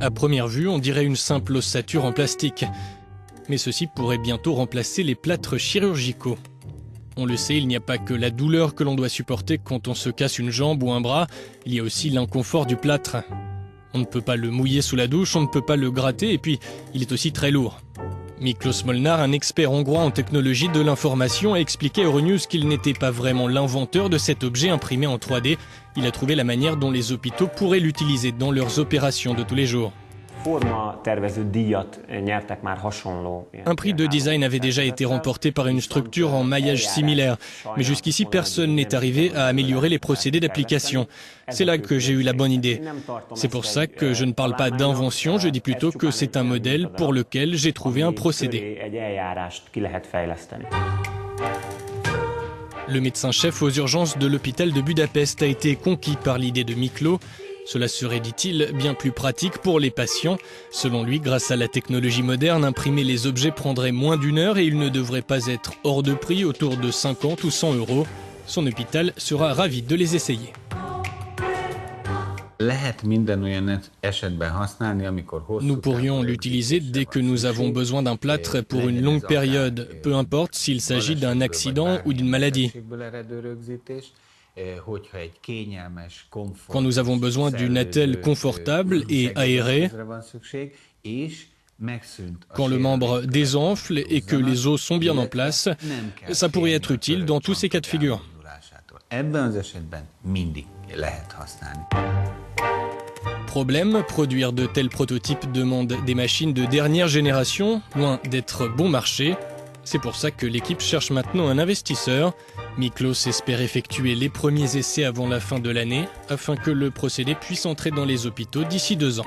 À première vue, on dirait une simple ossature en plastique. Mais ceci pourrait bientôt remplacer les plâtres chirurgicaux. On le sait, il n'y a pas que la douleur que l'on doit supporter quand on se casse une jambe ou un bras, il y a aussi l'inconfort du plâtre. On ne peut pas le mouiller sous la douche, on ne peut pas le gratter et puis il est aussi très lourd. Miklos Molnar, un expert hongrois en technologie de l'information, a expliqué à Euronews qu'il n'était pas vraiment l'inventeur de cet objet imprimé en 3D. Il a trouvé la manière dont les hôpitaux pourraient l'utiliser dans leurs opérations de tous les jours. Un prix de design avait déjà été remporté par une structure en maillage similaire, mais jusqu'ici personne n'est arrivé à améliorer les procédés d'application. C'est là que j'ai eu la bonne idée. C'est pour ça que je ne parle pas d'invention, je dis plutôt que c'est un modèle pour lequel j'ai trouvé un procédé. Le médecin-chef aux urgences de l'hôpital de Budapest a été conquis par l'idée de Miklos. Cela serait, dit-il, bien plus pratique pour les patients. Selon lui, grâce à la technologie moderne, imprimer les objets prendrait moins d'1 heure et il ne devrait pas être hors de prix, autour de 50 ou 100 euros. Son hôpital sera ravi de les essayer. Nous pourrions l'utiliser dès que nous avons besoin d'un plâtre pour une longue période, peu importe s'il s'agit d'un accident ou d'une maladie. Quand nous avons besoin d'une attelle confortable et aérée, quand le membre désenfle et que les os sont bien en place, ça pourrait être utile dans tous ces cas de figure. Problème, produire de tels prototypes demande des machines de dernière génération, loin d'être bon marché. C'est pour ça que l'équipe cherche maintenant un investisseur. Miklos espère effectuer les premiers essais avant la fin de l'année, afin que le procédé puisse entrer dans les hôpitaux d'ici 2 ans.